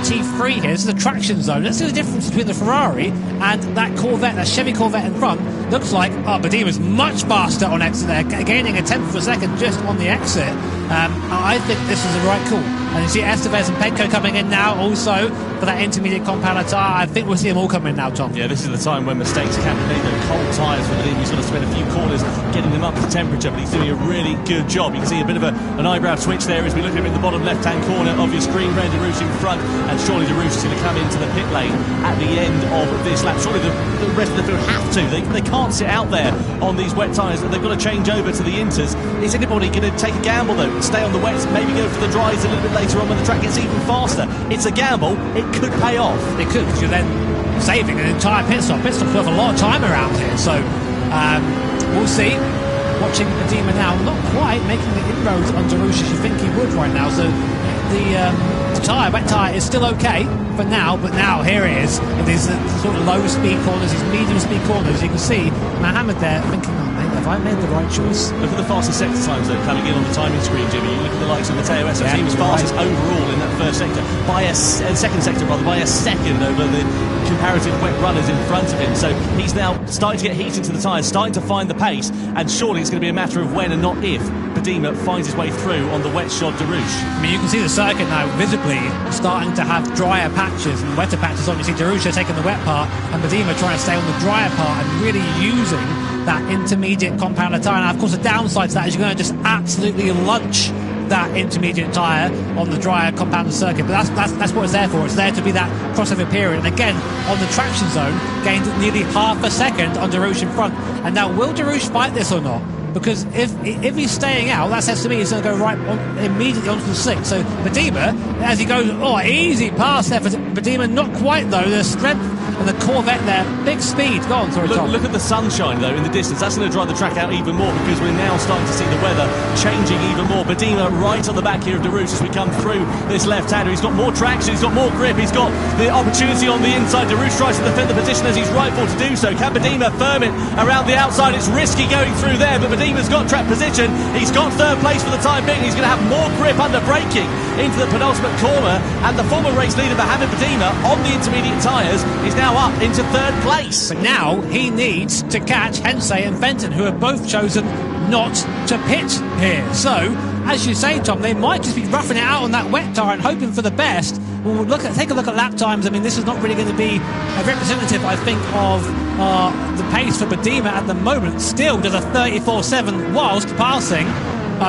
T3 here, this is a traction zone. Let's see the difference between the Ferrari and that Corvette, that Chevy Corvette in front. Looks like Badima's much faster on exit there, gaining a tenth of a second just on the exit. I think this is the right call. And you see Estevez and Penko coming in now also for that intermediate compound tyre. I think we'll see them all coming in now, Tom. Yeah, this is the time when mistakes can be made. They're cold tyres for Badima. He's got to spend a few corners getting them up to temperature, but he's doing a really good job. You can see a bit of an eyebrow twitch there as we look at him in the bottom left-hand corner of your screen. Ray Darush in front, and surely Darush is going to come into the pit lane at the end of this lap. Surely the rest of the field have to. They can't sit out there on these wet tyres. They've got to change over to the inters. Is anybody going to take a gamble, though? Stay on the wets, maybe go for the dries a little bit later on when the track gets even faster. It's a gamble. It could pay off. It could, because you're then saving an entire pit stop. Pit stop's worth a lot of time around here. So we'll see. Watching Badima now, not quite making the inroads on Darush as you think he would right now. So the tyre, wet tyre, is still okay for now, but now here it is. In these sort of low speed corners, these medium speed corners, you can see Mohammed there thinking, oh mate, have I made the right choice? Look at the fastest sector times though coming in on the timing screen, Jimmy. You look at the likes of Matteo Esso, he was fastest overall in that first sector by second sector by a second over the comparative wet runners in front of him. So he's now starting to get heat into the tyres, starting to find the pace, and surely it's going to be a matter of when and not if Badima finds his way through on the wet shod Darush. I mean, you can see the circuit now visibly starting to have drier patches and wetter patches on. You see Darush taking the wet part and Badima trying to stay on the drier part and really using that intermediate compounder tyre. Now, of course, the downside to that is you're going to just absolutely lunch that intermediate tyre on the drier compounded circuit, but that's what it's there for. It's there to be that crossover period. And again, on the traction zone, gained nearly half a second on Darush in front. And now, will Darush fight this or not? Because if he's staying out, that says to me he's going to go right immediately onto the sixth. So Badima, as he goes, easy pass there for Badima, not quite though. The strength and the Corvette there, big speed. Go on, sorry, Tom. Look at the sunshine though in the distance. That's going to dry the track out even more because we're now starting to see the weather changing even more. Badima right on the back here of Darush as we come through this left-hander. He's got more traction, he's got more grip, he's got the opportunity on the inside. Darush tries to defend the position as he's rightful to do so. Can Badima firm it around the outside? It's risky going through there, but Badima's got track position. He's got third place for the time being. He's going to have more grip under braking into the penultimate corner, and the former race leader Mohamed Badima on the intermediate tyres is now up into third place. But now he needs to catch Hensei and Fenton, who have both chosen not to pit here. So, as you say, Tom, they might just be roughing it out on that wet tyre and hoping for the best. We'll take a look at lap times. I mean, this is not really going to be a representative, I think, of the pace for Badima at the moment. Still does a 34.7 whilst passing.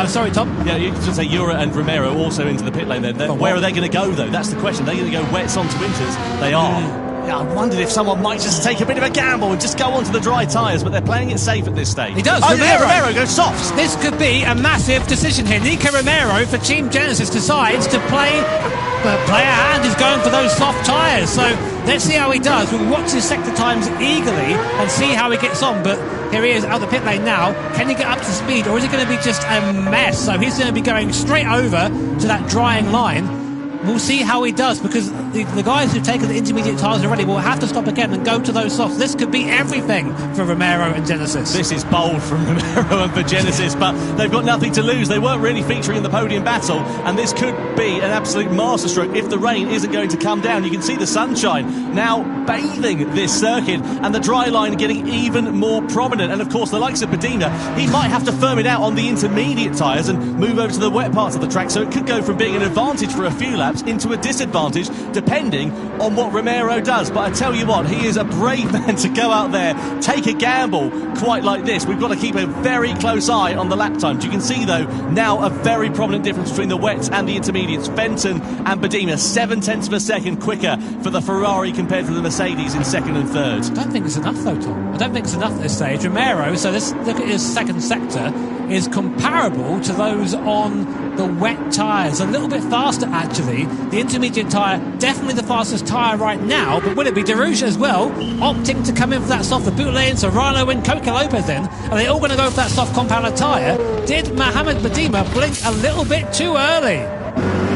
Sorry, Tom? Yeah, you should say Ura and Romero also into the pit lane there. Where are they going to go, though? That's the question. They're going to go wets onto winters. They are. Yeah, I wondered if someone might just take a bit of a gamble and just go onto the dry tyres, but they're playing it safe at this stage. He does. Romero goes soft. This could be a massive decision here. Nico Romero for Team Genesis decides to play a hand. He's going for those soft tyres. So let's see how he does. We'll watch his sector times eagerly and see how he gets on. But here he is out the pit lane now. Can he get up to speed, or is it going to be just a mess? So he's going to be going straight over to that drying line. We'll see how he does, because the guys who've taken the intermediate tyres already will have to stop again and go to those softs. This could be everything for Romero and Genesis. This is bold from Romero and for Genesis, but they've got nothing to lose. They weren't really featuring in the podium battle, and this could be an absolute masterstroke if the rain isn't going to come down. You can see the sunshine now bathing this circuit, and the dry line getting even more prominent. And of course, the likes of Badima, he might have to firm it out on the intermediate tyres and move over to the wet parts of the track, so it could go from being an advantage for a few laps into a disadvantage depending on what Romero does. But I tell you what, he is a brave man to go out there, take a gamble quite like this. We've got to keep a very close eye on the lap times. You can see though now a very prominent difference between the wets and the intermediates. Fenton and Badima 0.7 of a second quicker for the Ferrari compared to the Mercedes in second and third. I don't think it's enough though, Tom. I don't think it's enough at this stage. Romero, so let's look at his second sector, is comparable to those on the wet tyres. A little bit faster actually. The intermediate tyre, definitely the fastest tyre right now, but will it be Darush as well, opting to come in for that soft? The Boulay and Serrano and Coca Lopez then, are they all going to go for that soft compounded tyre? Did Mohamed Badima blink a little bit too early?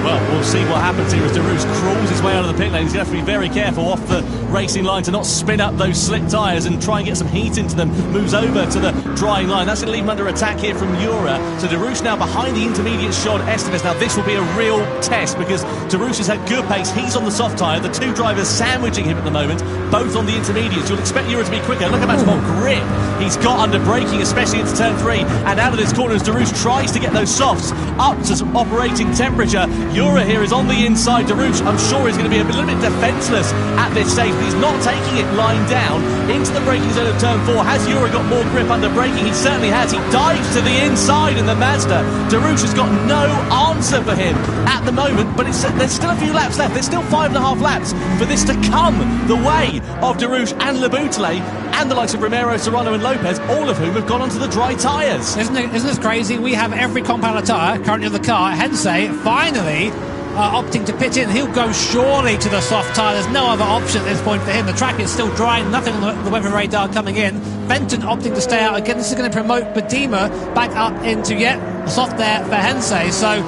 Well, we'll see what happens here as Darouche crawls his way out of the pit lane. He's going to have to be very careful off the racing line to not spin up those slick tyres and try and get some heat into them. Moves over to the drying line. That's going to leave him under attack here from Jura. So Darouche now behind the intermediate shot. Estevez. Now this will be a real test because Darouche has had good pace. He's on the soft tyre. The two drivers sandwiching him at the moment, both on the intermediates. You'll expect Jura to be quicker. Look at what grip he's got under braking, especially into turn 3. And out of this corner as Darouche tries to get those softs up to some operating temperature. Jura here is on the inside. Darouche, I'm sure, is going to be a little bit defenceless at this stage, but he's not taking it lying down into the braking zone of turn 4. Has Jura got more grip under braking? He certainly has. He dives to the inside in the Mazda. Darouche has got no answer for him at the moment, but there's still a few laps left. There's still 5.5 laps for this to come the way of Darouche and Leboutelet and the likes of Romero, Serrano and Lopez, all of whom have gone onto the dry tyres. Isn't this crazy? We have every compound tyre currently on the car. Hensei finally opting to pit in. He'll go surely to the soft tyre. There's no other option at this point for him. The track is still dry, nothing on the weather radar coming in. Fenton opting to stay out again. This is going to promote Badima back up into yet soft there for Hensei. So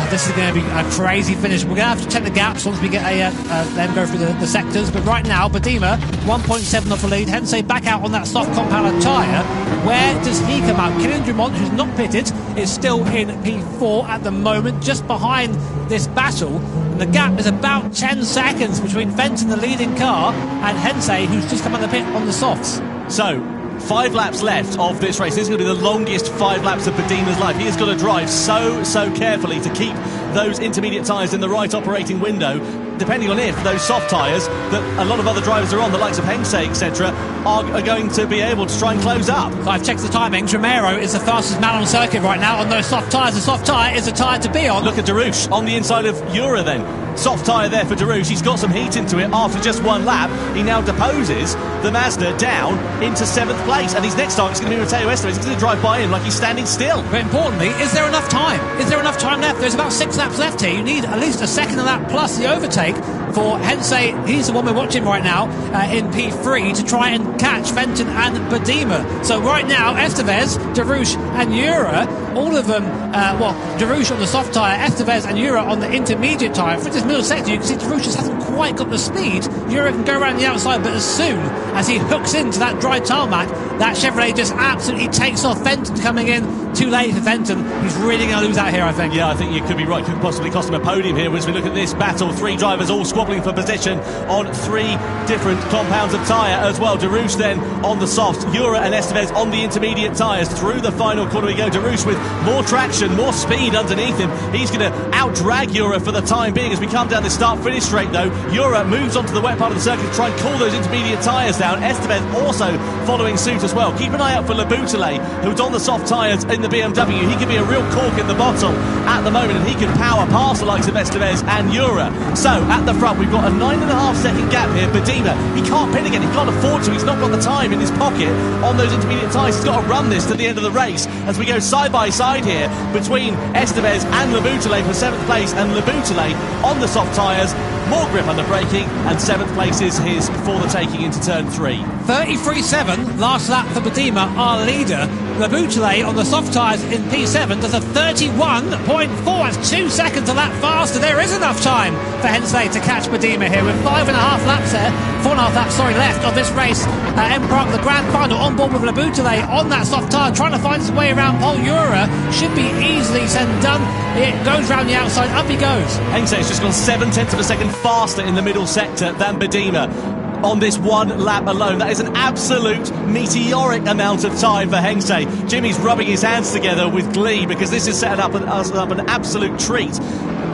this is going to be a crazy finish. We're going to have to check the gaps once we get them go through the sectors. But right now, Badima 1.7 off the lead. Hensei back out on that soft compound tyre. Where does he come out? Kylian Drummond, who's not pitted, is still in P4 at the moment, just behind this battle. And the gap is about 10 seconds between Fenton, the leading car, and Hensei, who's just come out of the pit on the softs. So 5 laps left of this race. This is going to be the longest 5 laps of Badima's life. He has got to drive so carefully to keep those intermediate tyres in the right operating window, depending on if those soft tyres that a lot of other drivers are on, the likes of Hensei, etc., are going to be able to try and close up. So I've checked the timings. Romero is the fastest man on circuit right now on those soft tyres. The soft tyre is a tyre to be on. Look at Darouche on the inside of Jura then. Soft tyre there for Darouche. He's got some heat into it after just 1 lap. He now deposes the Mazda down into 7th place, and his next target is going to be Matteo Estevez. He's going to drive by him like he's standing still. But importantly, is there enough time? Is there enough time left? There's about 6 laps left here. You need at least a second of that plus the overtake for Hensei. He's the one we're watching right now in P3 to try and catch Fenton and Badima. So right now, Estevez, Darouche and Jura, all of them, Darouche on the soft tyre, Estevez and Jura on the intermediate tyre. For this middle sector, you can see Darouche just hasn't quite got the speed. Jura can go around the outside, but as soon as he hooks into that dry tarmac, that Chevrolet just absolutely takes off. Fenton coming in too late for Fenton. He's really going to lose out here, I think. Yeah, I think you could be right. Could possibly cost him a podium here as we look at this battle. 3 drivers all squabbling for position on 3 different compounds of tyre as well. Darouche then on the soft, Jura and Estevez on the intermediate tyres. Through the final corner we go. Darouche with more traction, more speed underneath him. He's going to out-drag Jura for the time being as we come down this start-finish straight though. Jura moves onto the wet part of the circuit to try and cool those intermediate tyres down. Estevez also following suit as well. Keep an eye out for Leboutelet, who's on the soft tyres in the BMW. He could be a real cork in the bottle at the moment, and he can power past the likes of Estevez and Jura. So at the front we've got a 9.5 second gap here. Badima, he can't pit again, he can't afford to. He's not got the time in his pocket on those intermediate tyres. He's got to run this to the end of the race as we go side by side here between Estevez and Leboutelet for 7th place, and Leboutelet on the soft tyres, more grip under braking, and 7th place is his for the taking into turn 3. 33.7 last lap for Badima, our leader. Leboutelet on the soft tyres in P7 does a 31.4. That's 2 seconds a lap faster. There is enough time for Hensei to catch Badima here with 5.5 laps there, 4.5 laps, left of this race. M Park, the grand final, on board with Leboutelet on that soft tyre, trying to find his way around Paul Jura. Should be easily said and done. It goes round the outside, up he goes. Hensei's just gone 0.7 of a second faster in the middle sector than Badima on this 1 lap alone. That is an absolute meteoric amount of time for Hensei. Jimmy's rubbing his hands together with glee because this is setting up an absolute treat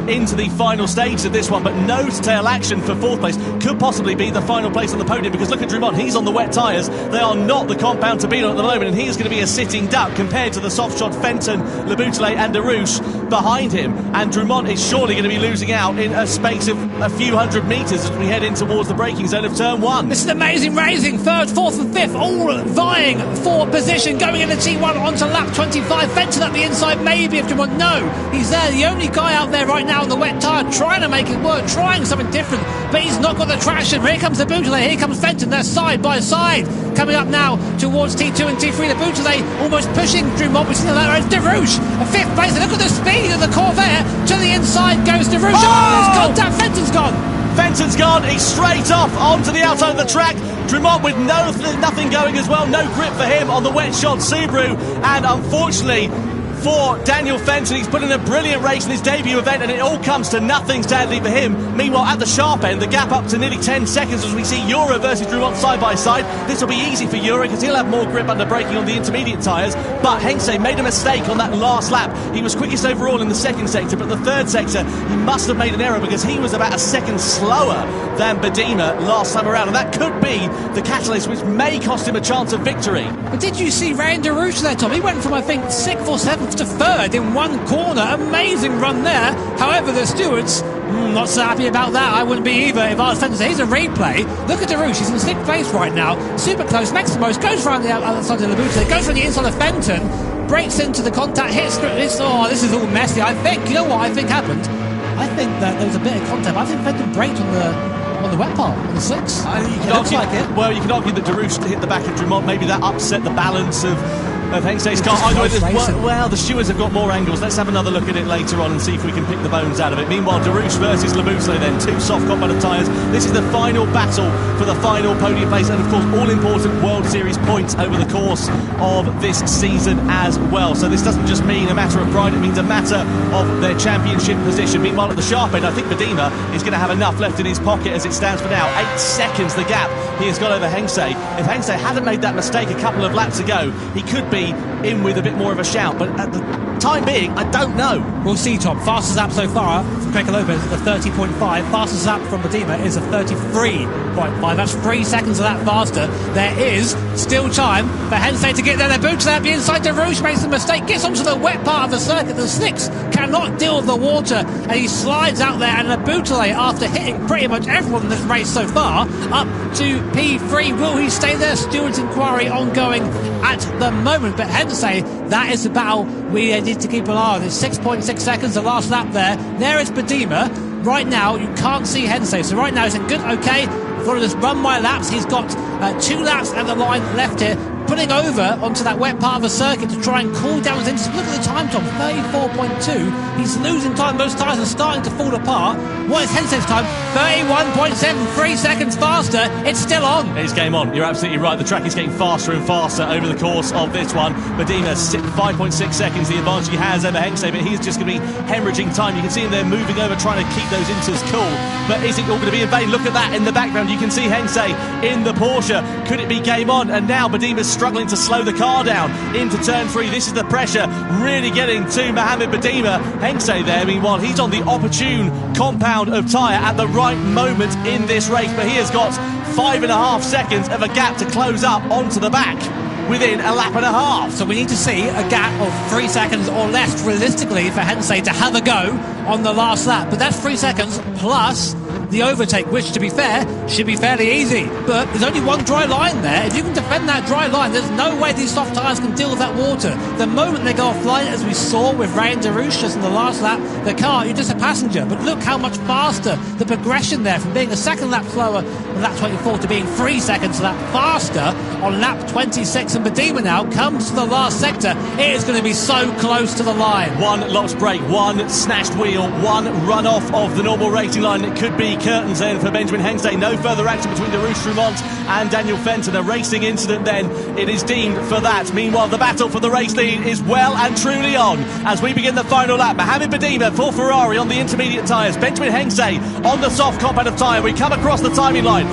into the final stage of this one, but no tail action for 4th place. Could possibly be the final place on the podium because look at Drummond, he's on the wet tyres. They are not the compound to beat on at the moment, and he is going to be a sitting duck compared to the soft shot Fenton, Leboutelet and Darouche behind him, and Drummond is surely going to be losing out in a space of a few hundred metres as we head in towards the braking zone of turn 1. This is amazing racing. 3rd, 4th and 5th all vying for position, going into T1 onto lap 25. Fenton up the inside, maybe if Drummond, no, he's there, the only guy out there right now now on the wet tyre, trying to make it work, trying something different, but he's not got the traction. Here comes the Beaujolais, here comes Fenton, they're side by side. Coming up now towards T2 and T3, the Beaujolais almost pushing Dumont. We've seen that road, DeRouche, a 5th place. Look at the speed of the Corvair. To the inside goes DeRouche. Oh, it's contact, Fenton's gone. Fenton's gone, he's straight off onto the outside of the track. Dumont with nothing going as well, no grip for him on the wet shod Subaru, and unfortunately for Daniel Fenton, he's put in a brilliant race in his debut event, and it all comes to nothing sadly for him. Meanwhile, at the sharp end, the gap up to nearly 10 seconds as we see Euro versus Dumont side by side. This will be easy for Euro because he'll have more grip under braking on the intermediate tyres, but Hengse made a mistake on that last lap. He was quickest overall in the second sector, but the third sector he must have made an error because he was about a second slower than Badima last time around, and that could be the catalyst which may cost him a chance of victory. But did you see Ryan DeRouche there, Tom? He went from, I think, 6th or 7th to 3rd in one corner. Amazing run there. However, the stewards, not so happy about that. I wouldn't be either if I was Fenton. Here's a replay. Look at DeRouche. He's in 6th place right now. Super close. Makes the most. Goes around the outside of the boot. Goes from the inside of Fenton. Breaks into the contact. Hits this. Oh, this is all messy. I think, you know what I think happened? I think that there was a bit of contact. I think Fenton braked on the wet part, on the slicks. Looks like it. Well, you can argue that DeRouche hit the back of Dumont. Maybe that upset the balance of Hengse's car. Well, the stewards have got more angles. Let's have another look at it later on and see if we can pick the bones out of it. Meanwhile, DeRouche versus Lamousselet then. 2 soft compound tyres. This is the final battle for the final podium place, and of course all-important World Series points over the course of this season as well. So this doesn't just mean a matter of pride, it means a matter of their championship position. Meanwhile, at the sharp end, I think Badima is going to have enough left in his pocket as it stands for now. 8 seconds the gap he has got over Hengse. If Hengse hadn't made that mistake a couple of laps ago, he could be in with a bit more of a shout, but at the time being, I don't know. We'll see, Tom. Fastest lap so far from Craig Lopez is a 30.5. Fastest lap from Badima is a 33.5. That's 3 seconds of that faster. There is still time for Hengse to get there. They're booted up the inside. DeRouche makes a mistake, gets onto the wet part of the circuit. The slicks cannot deal with the water, and he slides out there. And Laboutale, after hitting pretty much everyone in this race so far, up to P3. Will he stay there? Stewards' inquiry ongoing at the moment. But Hengse, that is the battle we need to keep an eye on. It's 6.6 seconds, the last lap there. There is Badima. Right now, you can't see Hengse. So right now, he's in good, okay. I've got to just run my laps. He's got 2 laps at the line left here. Putting over onto that wet part of the circuit to try and cool down his engine. Look at the time, Tom, 34.2. He's losing time. Most tyres are starting to fall apart. What is Hengse's time? 31.73 seconds faster. It's still on. It's game on. You're absolutely right. The track is getting faster and faster over the course of this one. Badima, 5.6 seconds, the advantage he has over Hengse, but he's just going to be hemorrhaging time. You can see him there moving over, trying to keep those inters cool. But is it all going to be in vain? Look at that in the background. You can see Hengse in the Porsche. Could it be game on? And now Badima's struggling to slow the car down into turn 3. This is the pressure really getting to Mohamed Badima. Hengse there, meanwhile, he's on the opportune compound of tyre at the right moment in this race, but he has got 5.5 seconds of a gap to close up onto the back within a lap and a half. So we need to see a gap of 3 seconds or less realistically for Hengse to have a go on the last lap, but that's 3 seconds plus the overtake, which to be fair should be fairly easy, but there's only one dry line there. If you can defend that dry line, there's no way these soft tyres can deal with that water. The moment they go offline, as we saw with Ryan DeRouche just in the last lap, the car, you're just a passenger, but look how much faster the progression there from being a second lap slower on lap 24 to being 3 seconds lap faster on lap 26. And Badima now comes to the last sector. It is going to be so close to the line. One lost brake, one snatched wheel, one run off of the normal racing line. It could be curtains then for Benjamin Hengse. No further action between DeRouche, Dumont and Daniel Fenton. A racing incident then, it is deemed for that. Meanwhile, the battle for the race lead is well and truly on as we begin the final lap. Mohamed Badima for Ferrari on the intermediate tyres. Benjamin Hengse on the soft compound of tyre. We come across the timing line.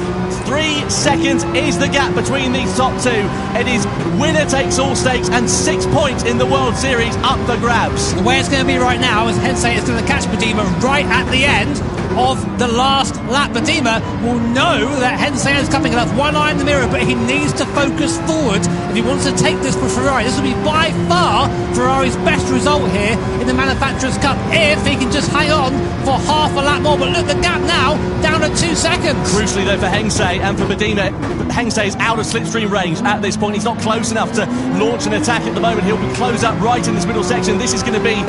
3 seconds is the gap between these top two. It is winner takes all stakes and 6 points in the World Series up for grabs. The way it's going to be right now is Hengse is going to catch Badima right at the end. of the last lap. Badima will know that Hensei is coming. He'll have one eye in the mirror, but he needs to focus forward if he wants to take this for Ferrari. This will be by far Ferrari's best result here in the Manufacturers' Cup if he can just hang on for half a lap more. But look, the gap now down to 2 seconds. Crucially though for Hensei and for Badima, Hensei is out of slipstream range at this point. He's not close enough to launch an attack at the moment. He'll be close up right in this middle section. This is going to be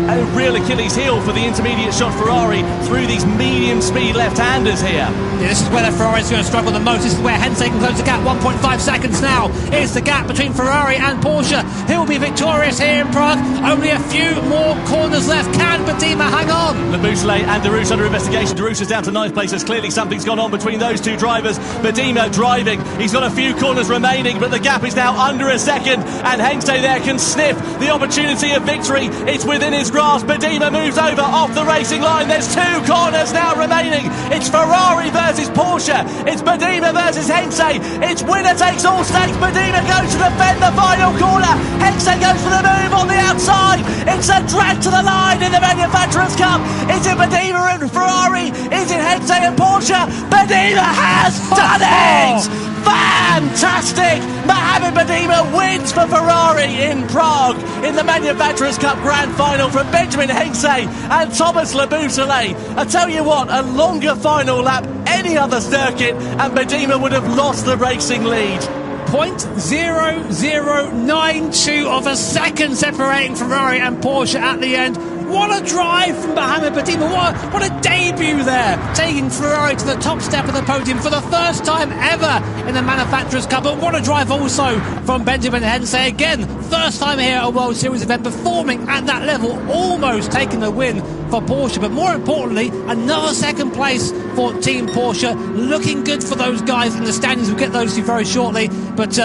a real Achilles heel for the intermediate shot Ferrari through these medium speed left-handers here. Yeah, this is where the Ferrari's going to struggle the most. This is where Hensei can close the gap. 1.5 seconds now is the gap between Ferrari and Porsche. He'll be victorious here in Prague. Only a few more corners left. Can Badima hang on? Labuschagne and Darous under investigation. Darous is down to 9th place. There's clearly something's gone on between those two drivers. Badima driving. He's got a few corners remaining, but the gap is now under a second, and Hensei there can sniff the opportunity of victory. It's within his grasp. Badima moves over off the racing line. There's 2 corners now remaining. It's Ferrari versus Porsche. It's Badima versus Hensei. It's winner takes all stakes. Badima goes to defend the final corner. Hensei goes for the move on the outside. It's a drag to the line in the Manufacturers' Cup. Is it Badima and Ferrari? Is it Hensei and Porsche? Badima has done it! Fantastic! Mohamed Badima wins for Ferrari in Prague in the Manufacturers' Cup Grand Final from Benjamin Hensei and Thomas Labuschagne. I tell you what, a longer final lap any other circuit and Badima would have lost the racing lead. 0.0092 of a second separating Ferrari and Porsche at the end. What a drive from Mohamed Badima. What a debut there, taking Ferrari to the top step of the podium for the first time ever in the Manufacturers' Cup. But what a drive also from Benjamin Hensei. Again, first time here at a World Series event, performing at that level, almost taking the win for Porsche. But more importantly, another second place for Team Porsche. Looking good for those guys in the standings. We'll get those to you very shortly. But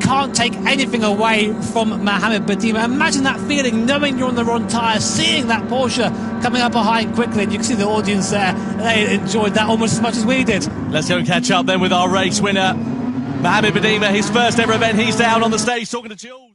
can't take anything away from Mohamed Badima. Imagine that feeling, knowing you're on the wrong tyre, seeing that Porsche coming up behind quickly, and you can see the audience there. They enjoyed that almost as much as we did. Let's go and catch up then with our race winner, Mohamed Badima. His first ever event, he's down on the stage talking to Jules.